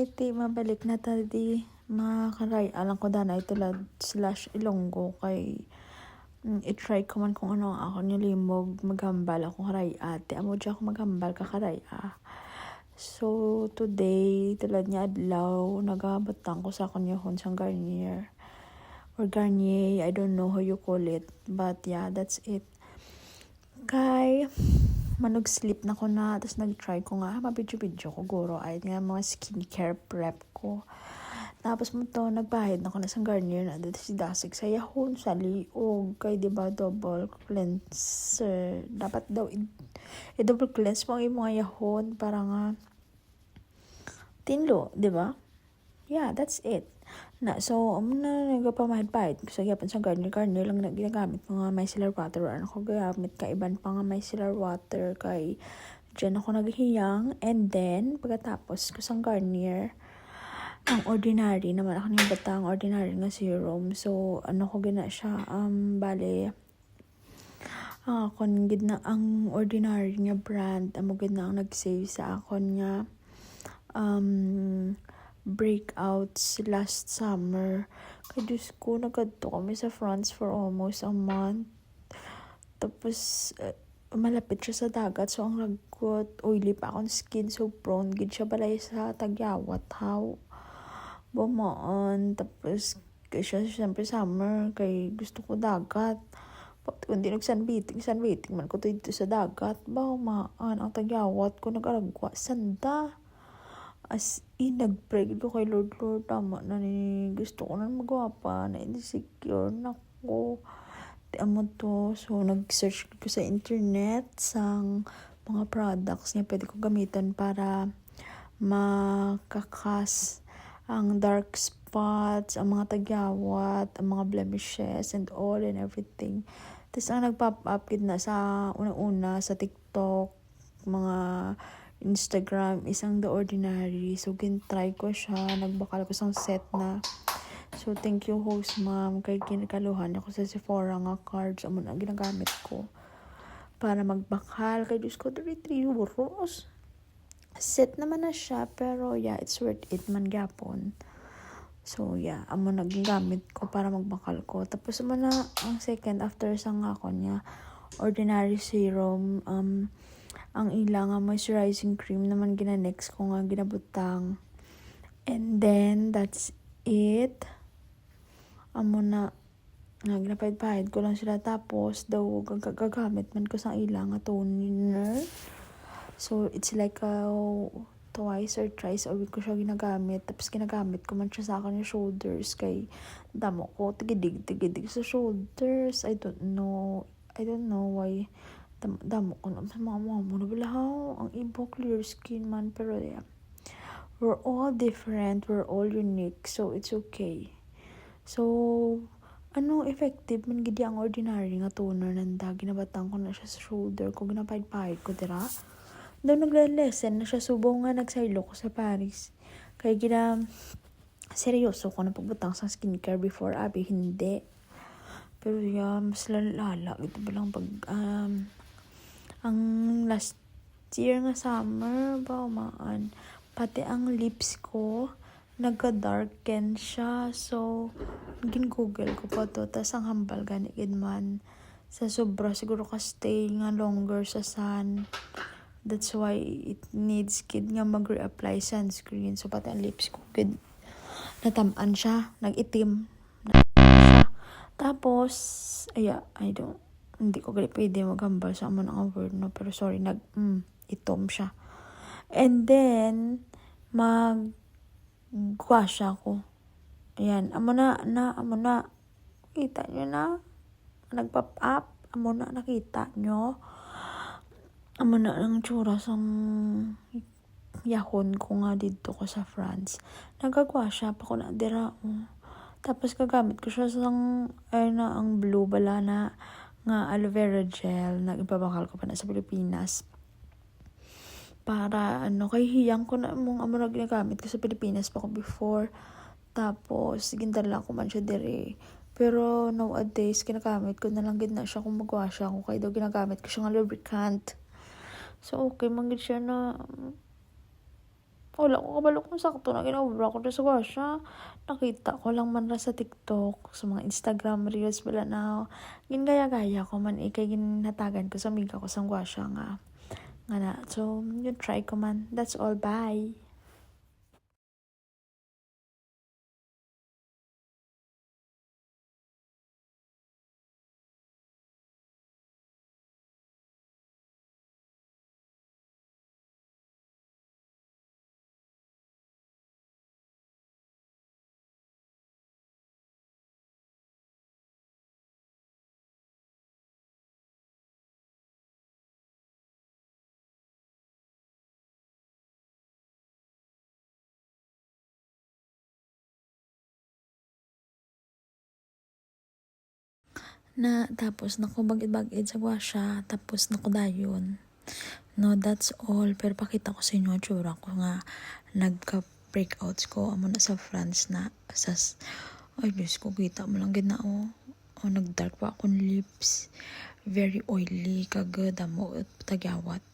iti mabalik na tadi makaray alang ko danay tulad / Ilonggo kay i-try ko man kung ano ako nilimog maghambal ako karay ate amo dyan ako maghambal ka karay So today tulad niya adlaw nagabatang ko sa kanyahon sang Garnier or Garnier, I don't know how you call it, but yeah, that's it. Kay manog sleep na ko na, tapos nag-try ko nga, mabidyo-bidyo ko, guro, ay nga mga skincare prep ko. Tapos mo to, nagbahid na ko na sa Garnier na, dito si Dasig sa yahon, sa liog, kay diba double cleanser, dapat daw, i-double cleanse mo yung mga yahon, para nga, tinlo, diba? Yeah, that's it. So, na nagapamahid-pahid ko sa gyapon sa Garnier lang na ginagamit mga micellar water. Ano ko gamit ka iban pa nga micellar water kay dyan ako naghihiyang. And then, pagkatapos ko sa Garnier, ang ordinary naman ako yung batang ordinary nga serum. So, ano ko gina siya, bale, akon gid na ang ordinary nga brand, amo gid na ang nag-save sa akon nga, breakouts last summer. Kaya Diyos ko, nagkadto kami sa France for almost a month. Tapos, malapit siya sa dagat. So, ang lagot, oily pa akong skin. So, prone gid siya balay sa tagyawat. How? Bumaan. Tapos, kaya siya siyempre summer. Kay gusto ko dagat. Pati kundi sunbathing man ko to dito sa dagat. Bumaan. Ang tagyawat ko nag-aragwa. Sanda. As in, nag-pray ko kay Lord, tama na ni, gusto ko na magwapa, na insecure na ko. Amo to, so nag-search ko sa internet sang mga products niya pwede ko gamitan para makakas ang dark spots, ang mga tagyawat, ang mga blemishes, and all and everything. Tapos ang nag-pop up na sa una-una sa TikTok, mga Instagram, isang The Ordinary. So, gin-try ko siya. Nagbakal ko sang set na. So, thank you, host ma'am. Kay kinakaluhan ako sa Sephora nga cards. Amo na ginagamit ko. Para magbakal. Kay Diyos ko, 33 euros. Set naman na siya. Pero, yeah, it's worth it man gyapon. So, yeah. Amo na ginagamit ko para magbakal ko. Tapos, amo na ang second after sang ako niya. Ordinary serum. Ang ilang moisturizing cream naman gina-next ko nga ginabutang. And then, that's it. Amo na, nga ginapahid-pahid ko lang sila. Tapos, daw, gagamit man ko sa ilang toner. So, it's like twice or thrice a week ko siya ginagamit. Tapos, ginagamit ko man siya sa akin yung shoulders. Kay, damo ko, tigidig sa shoulders. I don't know why. Damo ko na sa mga mo na balahaw ang ibo clear skin man, pero yeah, we're all different, we're all unique, so it's okay. So effective man gidi ang ordinary nga toner nanda, ginabatang ko na siya sa shoulder ko, ginapahid-pahid ko dira daw, nagle-lesson na siya, subo nga nagsaylo ko sa Paris kay seryoso ko na pagbutang sa skincare before, hindi, pero yeah, mas lalala ito ba lang pag ang last year nga summer, pati ang lips ko, nagka-darken siya. So, gin-google ko pa to. Tas ang hambal ganigid man. Sa sobra, siguro ka stay nga longer sa sun. That's why it needs kid nga mag-reapply sunscreen. So, pati ang lips ko, natamaan siya. Nag-itim. Tapos, hindi ko pwede maghambal sa amon ang word, no? Pero sorry, itom siya. And then, mag-wash ako. Ayan, amo na. Kita nyo na? Nag-pop up. Amo na, nakita nyo? Amo na ang tsura sang yahon ko nga dito ko sa France. Nag-wash up ako na dira. Tapos, gagamit ko siya sang, ang blue bala na nga aloe vera gel na ipabakal ko pa na sa Pilipinas para kay hiyang ko na amo na ginagamit ko sa Pilipinas pa ko before. Tapos gindala ko man siya dire, pero nowadays ginagamit ko na lang gid na siya kung magwash ako, kay daw ginagamit ko siya nga lubricant. So okay man gid siya na Wala ko kabalo kung sakto na ginobra ko sa gwasya. Nakita ko lang man ra sa TikTok, sa mga Instagram reels bala na. Gingaya-gaya ko man ikay ginhatagan ko sa amiga ko sa gwasya nga. Nga na. So, yun try ko man. That's all. Bye. Na tapos nako bagid-bagid sa gwasya, tapos nako dayon. No, that's all. Pero pakita ko sa inyo ang tsura ko nga nagka-breakouts ko amo na sa France na sa ay Diyos ko, kita mo lang gid na nagdark pa akong lips, very oily kagad amo tagyawat.